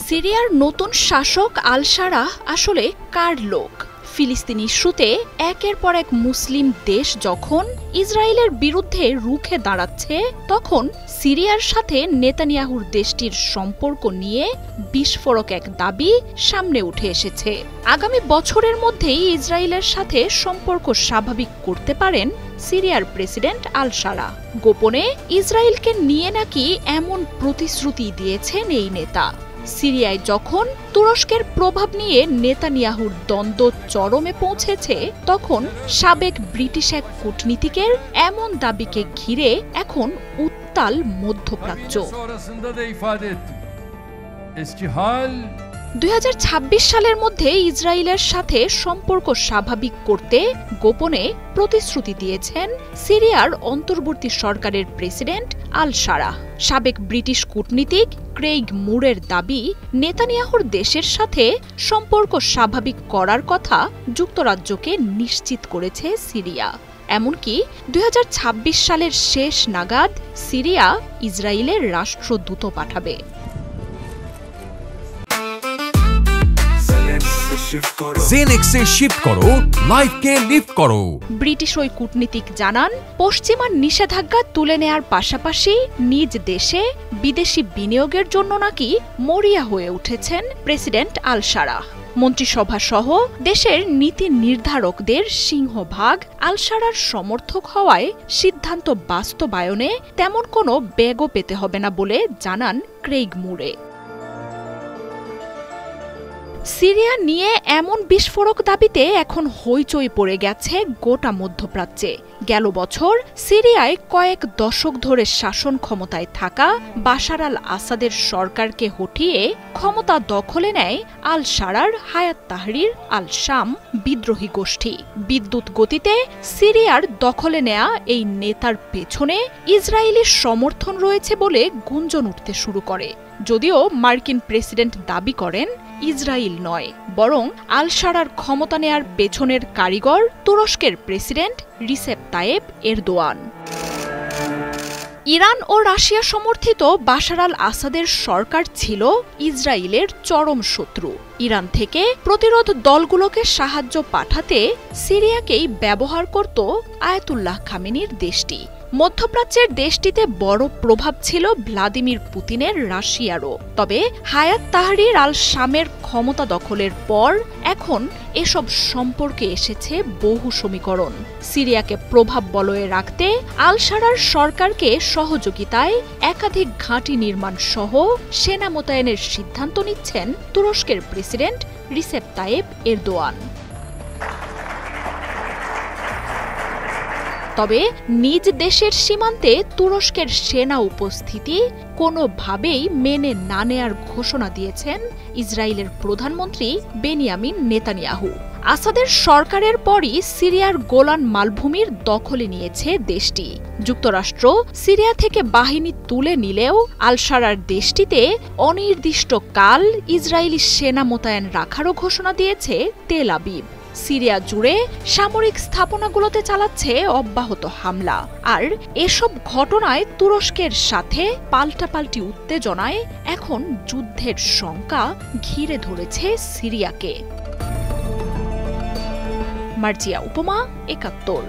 সিরিয়ার নতুন শাসক আল শারা আসলে কার লোক? ফিলিস্তিনি ইস্যুতে একের পর এক মুসলিম দেশ যখন ইসরায়েলের বিরুদ্ধে রুখে দাঁড়াচ্ছে, তখন সিরিয়ার সাথে নেতানিয়াহুর দেশটির সম্পর্ক নিয়ে বিস্ফোরক এক দাবি সামনে উঠে এসেছে। আগামী বছরের মধ্যেই ইসরায়েলের সাথে সম্পর্ক স্বাভাবিক করতে পারেন সিরিয়ার প্রেসিডেন্ট আল শারা। গোপনে ইসরায়েলকে নিয়ে নাকি এমন প্রতিশ্রুতি দিয়েছেন এই নেতা। সিরিয়ায় যখন তুরস্কের প্রভাব নিয়ে নেতানিয়াহুর দ্বন্দ্ব চরমে পৌঁছেছে, তখন সাবেক ব্রিটিশ এক কূটনীতিকের এমন দাবিকে ঘিরে এখন উত্তাল মধ্যপ্রাচ্য। 2026 সালের মধ্যে ইসরায়েলের সাথে সম্পর্ক স্বাভাবিক করতে গোপনে প্রতিশ্রুতি দিয়েছেন সিরিয়ার অন্তর্বর্তী সরকারের প্রেসিডেন্ট আল শারা। সাবেক ব্রিটিশ কূটনীতিক ক্রেইগ মুরের দাবি, নেতানিয়াহুর দেশের সাথে সম্পর্ক স্বাভাবিক করার কথা যুক্তরাজ্যকে নিশ্চিত করেছে সিরিয়া। এমনকি 2026 সালের শেষ নাগাদ সিরিয়া ইসরায়েলের রাষ্ট্রদূত পাঠাবে। জেনেক্সে শিফট করো, লাইফকে লিফট করো। ব্রিটিশ ওই কূটনীতিক জানান, পশ্চিমা নিষেধাজ্ঞা তুলে নেয়ার পাশাপাশি নিজ দেশে বিদেশি বিনিয়োগের জন্য নাকি মরিয়া হয়ে উঠেছেন প্রেসিডেন্ট আল শারা। মন্ত্রিসভা সহ দেশের নীতি নির্ধারকদের সিংহভাগ আল শারার সমর্থক হওয়ায় সিদ্ধান্ত বাস্তবায়নে তেমন কোনো বেগও পেতে হবে না বলে জানান ক্রেইগ মুরে। সিরিয়া নিয়ে এমন বিস্ফোরক দাবিতে এখন হইচই পড়ে গেছে গোটা মধ্যপ্রাচ্যে। গেল বছর সিরিয়ায় কয়েক দশক ধরে শাসন ক্ষমতায় থাকা বাশার আল আসাদের সরকারকে হটিয়ে ক্ষমতা দখলে নেয় আল শারার হায়াত তাহরির আল শাম বিদ্রোহী গোষ্ঠী। বিদ্যুৎ গতিতে সিরিয়ার দখলে নেয়া এই নেতার পেছনে ইসরায়েলি সমর্থন রয়েছে বলে গুঞ্জন উঠতে শুরু করে। যদিও মার্কিন প্রেসিডেন্ট দাবি করেন ইসরায়েল নয়, বরং আল শারার ক্ষমতা নেয়ার পেছনের কারিগর তুরস্কের president Recep Tayyip Erdogan. Iran ও রাশিয়া সমর্থিত বাশার আল আসাদের সরকার ছিল ইসরায়েলের চরম শত্রু। ইরান থেকে প্রতিরোধ দলগুলোকে সাহায্য পাঠাতে সিরিয়াকেই ব্যবহার করত আয়াতুল্লাহ খামেনির দেশটি। মধ্যপ্রাচ্যের দেশটিতে বড় প্রভাব ছিল ভ্লাদিমির পুতিনের রাশিয়ারও। তবে হায়াত তাহরির আল শামের ক্ষমতা দখলের পর এখন এসব সম্পর্কে এসেছে বহু সমীকরণ। সিরিয়াকে প্রভাব বলয়ে রাখতে আল শারার সরকারকে সহযোগিতায় একাধিক ঘাঁটি নির্মাণ সহ সেনা মোতায়েনের সিদ্ধান্ত নিচ্ছেন তুরস্কের প্রেসিডেন্ট রিসেপ তাইয়েপ এরদোয়ান। তবে নিজ দেশের সীমান্তে তুরস্কের সেনা উপস্থিতি কোনোভাবেই মেনে না নেয়ার ঘোষণা দিয়েছেন ইসরায়েলের প্রধানমন্ত্রী বেনিয়ামিন নেতানিয়াহু। আসাদের সরকারের পরই সিরিয়ার গোলান মালভূমির দখলে নিয়েছে দেশটি। যুক্তরাষ্ট্র সিরিয়া থেকে বাহিনী তুলে নিলেও আল শারার দেশটিতে অনির্দিষ্টকাল ইসরায়েলি সেনা মোতায়েন রাখারও ঘোষণা দিয়েছে তেল আবিব। সিরিয়া জুড়ে সামরিক স্থাপনাগুলোতে চালাচ্ছে অব্যাহত হামলা। আর এসব ঘটনায় তুরস্কের সাথে পাল্টাপাল্টি উত্তেজনায় এখন যুদ্ধের শঙ্কা ঘিরে ধরেছে সিরিয়াকে। মার্জিয়া উপমা, ৭১।